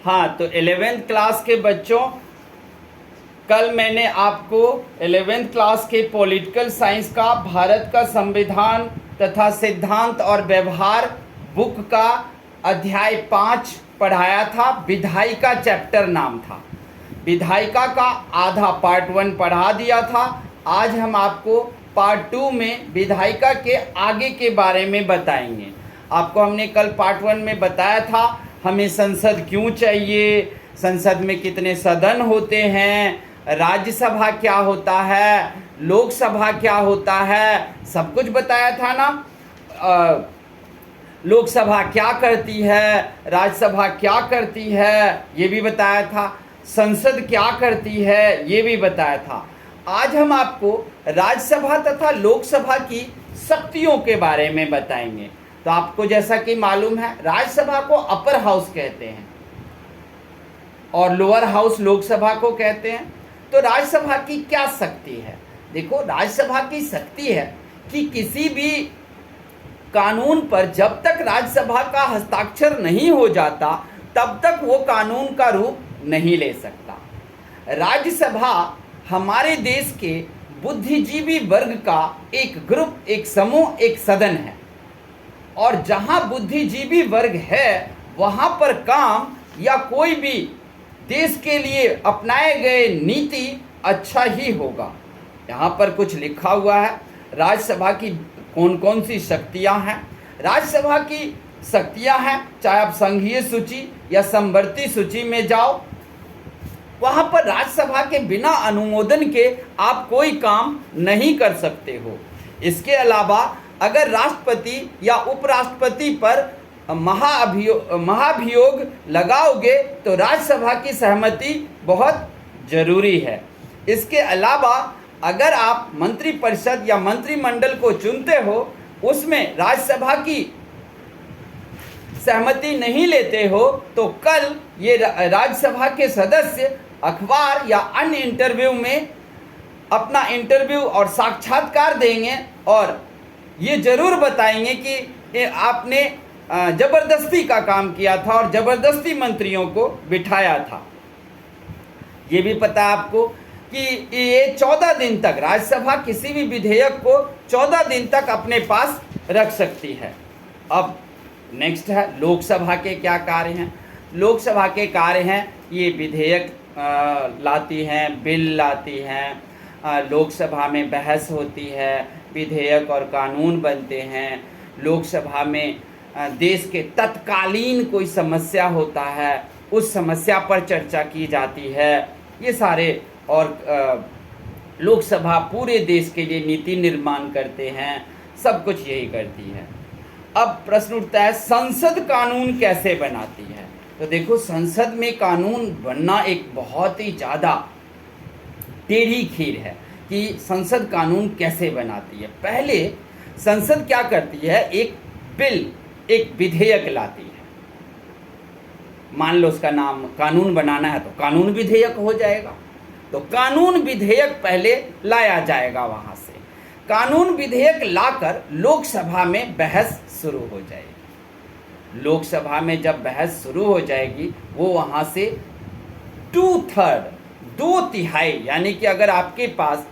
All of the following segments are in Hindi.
हाँ, तो 11th क्लास के बच्चों, कल मैंने आपको 11th क्लास के पॉलिटिकल साइंस का भारत का संविधान तथा सिद्धांत और व्यवहार बुक का अध्याय 5 पढ़ाया था। विधायिका चैप्टर नाम था। विधायिका का आधा पार्ट 1 पढ़ा दिया था। आज हम आपको पार्ट 2 में विधायिका के आगे के बारे में बताएंगे। आपको हमने कल पार्ट 1 में बताया था हमें संसद क्यों चाहिए, संसद में कितने सदन होते हैं, राज्यसभा क्या होता है, लोकसभा क्या होता है, सब कुछ बताया था ना। लोकसभा क्या करती है, राज्यसभा क्या करती है, ये भी बताया था। संसद क्या करती है, ये भी बताया था। आज हम आपको राज्यसभा तथा लोकसभा की शक्तियों के बारे में बताएंगे। तो आपको जैसा कि मालूम है, राज्यसभा को अपर हाउस कहते हैं और लोअर हाउस लोकसभा को कहते हैं। तो राज्यसभा की क्या शक्ति है? देखो, राज्यसभा की शक्ति है कि किसी भी कानून पर जब तक राज्यसभा का हस्ताक्षर नहीं हो जाता तब तक वो कानून का रूप नहीं ले सकता। राज्यसभा हमारे देश के बुद्धिजीवी वर्ग का एक ग्रुप, एक समूह, एक सदन है और जहाँ बुद्धिजीवी वर्ग है वहाँ पर काम या कोई भी देश के लिए अपनाए गए नीति अच्छा ही होगा। यहाँ पर कुछ लिखा हुआ है राज्यसभा की कौन कौन सी शक्तियाँ हैं। राज्यसभा की शक्तियाँ हैं, चाहे आप संघीय सूची या समवर्ती सूची में जाओ, वहाँ पर राज्यसभा के बिना अनुमोदन के आप कोई काम नहीं कर सकते हो। इसके अलावा अगर राष्ट्रपति या उपराष्ट्रपति पर महाभियोग लगाओगे तो राज्यसभा की सहमति बहुत जरूरी है। इसके अलावा अगर आप मंत्रिपरिषद या मंत्रिमंडल को चुनते हो, उसमें राज्यसभा की सहमति नहीं लेते हो तो कल ये राज्यसभा के सदस्य अखबार या अन्य इंटरव्यू में अपना इंटरव्यू और साक्षात्कार देंगे और ये जरूर बताएंगे कि आपने जबरदस्ती का काम किया था और जबरदस्ती मंत्रियों को बिठाया था। ये भी पता है आपको कि ये 14 दिन तक राज्यसभा किसी भी विधेयक को 14 दिन तक अपने पास रख सकती है। अब नेक्स्ट है लोकसभा के क्या कार्य हैं। लोकसभा के कार्य हैं, ये विधेयक लाती हैं, बिल लाती हैं, लोकसभा में बहस होती है, विधेयक और कानून बनते हैं। लोकसभा में देश के तत्कालीन कोई समस्या होता है, उस समस्या पर चर्चा की जाती है। ये सारे और लोकसभा पूरे देश के लिए नीति निर्माण करते हैं, सब कुछ यही करती है। अब प्रश्न उठता है संसद कानून कैसे बनाती है? तो देखो, संसद में कानून बनना एक बहुत ही ज़्यादा टेढ़ी खीर है कि संसद कानून कैसे बनाती है। पहले संसद क्या करती है, एक बिल, एक विधेयक लाती है। मान लो उसका नाम कानून बनाना है तो कानून विधेयक हो जाएगा। तो कानून विधेयक पहले लाया जाएगा, वहाँ से कानून विधेयक लाकर लोकसभा में बहस शुरू हो जाएगी। लोकसभा में जब बहस शुरू हो जाएगी, वो वहाँ से 2/3, 2/3, यानी कि अगर आपके पास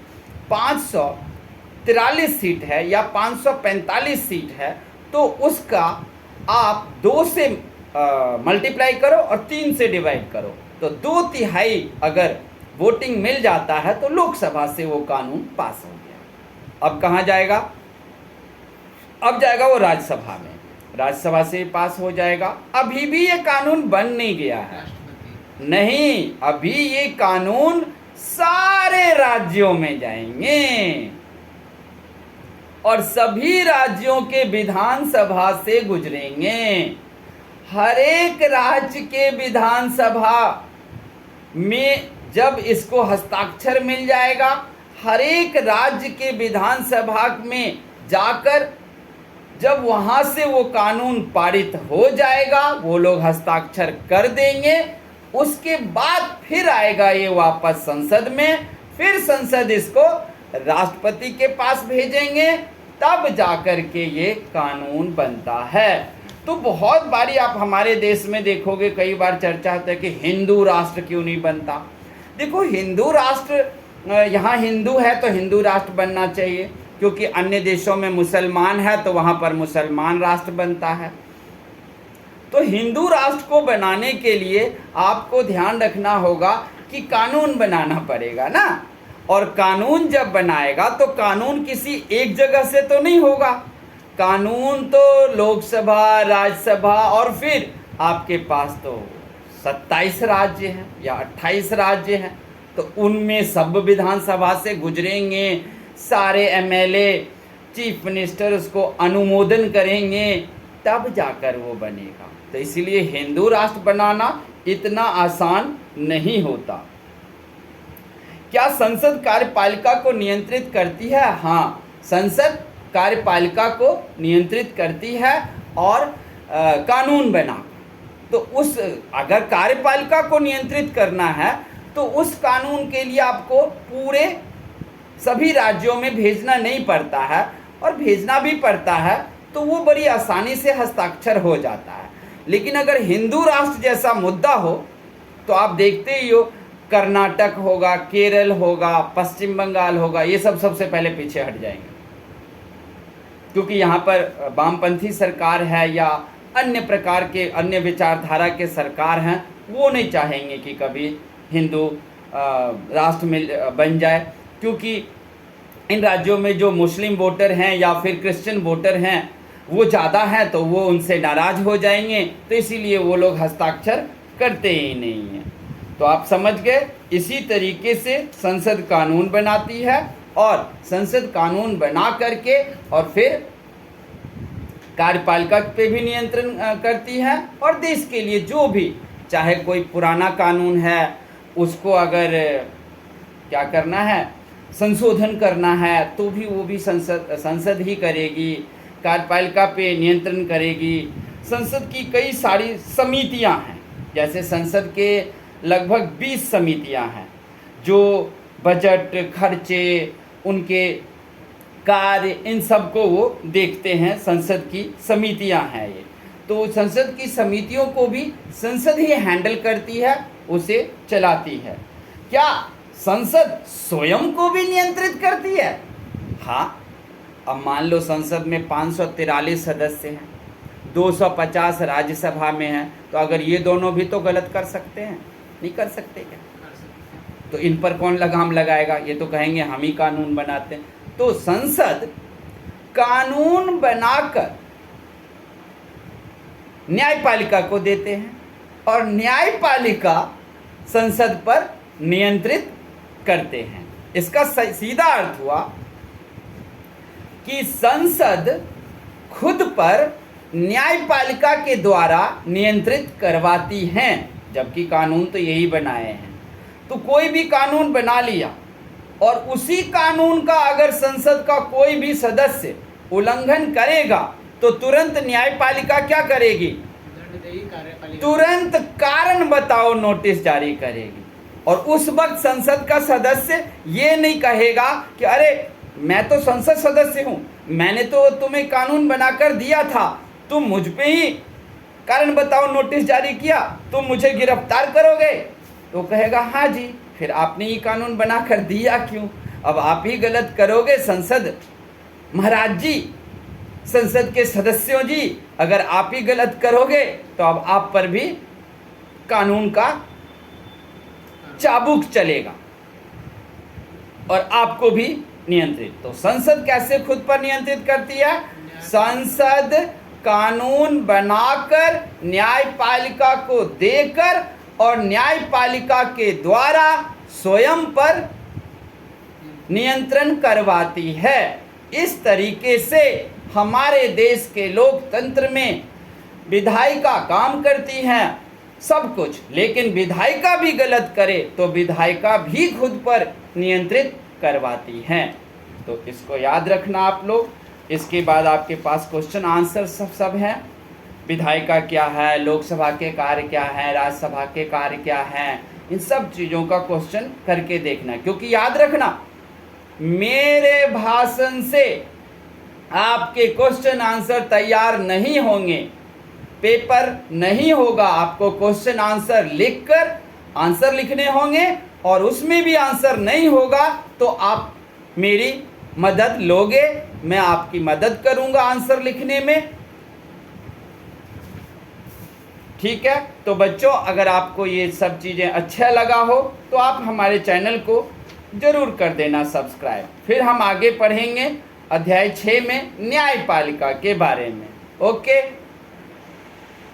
543 सीट है या 545 सीट है तो उसका आप 2 से मल्टीप्लाई करो और 3 से डिवाइड करो, तो 2/3 अगर वोटिंग मिल जाता है तो लोकसभा से वो कानून पास हो गया। अब कहाँ जाएगा? अब जाएगा वो राज्यसभा में, राज्यसभा से पास हो जाएगा। अभी भी ये कानून बन नहीं गया है, नहीं, अभी ये कानून सारे राज्यों में जाएंगे और सभी राज्यों के विधानसभा से गुजरेंगे। हर एक राज्य के विधानसभा में जब इसको हस्ताक्षर मिल जाएगा, हर एक राज्य के विधानसभा में जाकर जब वहाँ से वो कानून पारित हो जाएगा, वो लोग हस्ताक्षर कर देंगे, उसके बाद फिर आएगा ये वापस संसद में, फिर संसद इसको राष्ट्रपति के पास भेजेंगे, तब जाकर के ये कानून बनता है। तो बहुत बारी आप हमारे देश में देखोगे, कई बार चर्चा होता है कि हिंदू राष्ट्र क्यों नहीं बनता। देखो, हिंदू राष्ट्र, यहाँ हिंदू है तो हिंदू राष्ट्र बनना चाहिए, क्योंकि अन्य देशों में मुसलमान है तो वहाँ पर मुसलमान राष्ट्र बनता है। तो हिंदू राष्ट्र को बनाने के लिए आपको ध्यान रखना होगा कि कानून बनाना पड़ेगा ना, और कानून जब बनाएगा तो कानून किसी एक जगह से तो नहीं होगा। कानून तो लोकसभा, राज्यसभा और फिर आपके पास तो 27 राज्य हैं या 28 राज्य हैं, तो उनमें सब विधानसभा से गुजरेंगे, सारे एमएलए, चीफ मिनिस्टर उसको अनुमोदन करेंगे, तब जाकर वो बनेगा। तो इसलिए हिंदू राष्ट्र बनाना इतना आसान नहीं होता। क्या संसद कार्यपालिका को नियंत्रित करती है? हाँ, संसद कार्यपालिका को नियंत्रित करती है और कानून बना। तो उस अगर कार्यपालिका को नियंत्रित करना है तो उस कानून के लिए आपको पूरे सभी राज्यों में भेजना नहीं पड़ता है, और भेजना भी पड़ता है तो वो बड़ी आसानी से हस्ताक्षर हो जाता है। लेकिन अगर हिंदू राष्ट्र जैसा मुद्दा हो तो आप देखते ही हो, कर्नाटक होगा, केरल होगा, पश्चिम बंगाल होगा, ये सब सबसे पहले पीछे हट जाएंगे, क्योंकि यहाँ पर वामपंथी सरकार है या अन्य प्रकार के अन्य विचारधारा के सरकार हैं, वो नहीं चाहेंगे कि कभी हिंदू राष्ट्र में बन जाए, क्योंकि इन राज्यों में जो मुस्लिम वोटर हैं या फिर क्रिश्चियन वोटर हैं वो ज़्यादा हैं, तो वो उनसे नाराज़ हो जाएंगे, तो इसीलिए वो लोग हस्ताक्षर करते ही नहीं हैं। तो आप समझ गए, इसी तरीके से संसद कानून बनाती है, और संसद कानून बना करके और फिर कार्यपालिका पे भी नियंत्रण करती है, और देश के लिए जो भी, चाहे कोई पुराना कानून है उसको अगर क्या करना है, संशोधन करना है, तो भी वो भी संसद ही करेगी, कार्यपालिका पे नियंत्रण करेगी। संसद की कई सारी समितियां हैं, जैसे संसद के लगभग 20 समितियां हैं जो बजट, खर्चे, उनके कार्य, इन सब को वो देखते हैं। संसद की समितियां हैं ये, तो संसद की समितियों को भी संसद ही हैंडल करती है, उसे चलाती है। क्या संसद स्वयं को भी नियंत्रित करती है? हाँ, अब मान लो संसद में 543 सदस्य हैं, 250 राज्यसभा में हैं, तो अगर ये दोनों भी तो गलत कर सकते हैं, नहीं कर सकते क्या? तो इन पर कौन लगाम लगाएगा? ये तो कहेंगे हम ही कानून बनाते हैं। तो संसद कानून बनाकर न्यायपालिका को देते हैं, और न्यायपालिका संसद पर नियंत्रित करते हैं। इसका सीधा अर्थ हुआ कि संसद खुद पर न्यायपालिका के द्वारा नियंत्रित करवाती हैं, जबकि कानून तो यही बनाए हैं। तो कोई भी कानून बना लिया और उसी कानून का अगर संसद का कोई भी सदस्य उल्लंघन करेगा तो तुरंत न्यायपालिका क्या करेगी? तुरंत कारण बताओ नोटिस जारी करेगी। और उस वक्त संसद का सदस्य ये नहीं कहेगा कि अरे मैं तो संसद सदस्य हूँ, मैंने तो तुम्हें कानून बनाकर दिया था, तुम मुझ पे ही कारण बताओ नोटिस जारी किया, तुम मुझे गिरफ्तार करोगे? तो कहेगा हाँ जी, फिर आपने ये कानून बनाकर दिया क्यों? अब आप ही गलत करोगे संसद महाराज जी, संसद के सदस्यों जी, अगर आप ही गलत करोगे तो अब आप पर भी कानून का चाबुक चलेगा और आपको भी नियंत्रित। तो संसद कैसे खुद पर नियंत्रित करती है? संसद कानून बनाकर न्यायपालिका को देकर और न्यायपालिका के द्वारा स्वयं पर नियंत्रण करवाती है। इस तरीके से हमारे देश के लोकतंत्र में विधायिका काम करती हैं सब कुछ, लेकिन विधायिका भी गलत करे तो विधायिका भी खुद पर नियंत्रित करवाती हैं। तो इसको याद रखना आप लोग। इसके बाद आपके पास क्वेश्चन आंसर सब हैं। विधायिका क्या है, लोकसभा के कार्य क्या है, राज्यसभा के कार्य क्या हैं, इन सब चीज़ों का क्वेश्चन करके देखना, क्योंकि याद रखना मेरे भाषण से आपके क्वेश्चन आंसर तैयार नहीं होंगे। पेपर नहीं होगा, आपको क्वेश्चन आंसर लिखकर आंसर लिखने होंगे, और उसमें भी आंसर नहीं होगा तो आप मेरी मदद लोगे, मैं आपकी मदद करूंगा आंसर लिखने में। ठीक है, तो बच्चों अगर आपको ये सब चीज़ें अच्छा लगा हो तो आप हमारे चैनल को ज़रूर कर देना सब्सक्राइब। फिर हम आगे पढ़ेंगे अध्याय 6 में न्यायपालिका के बारे में। ओके।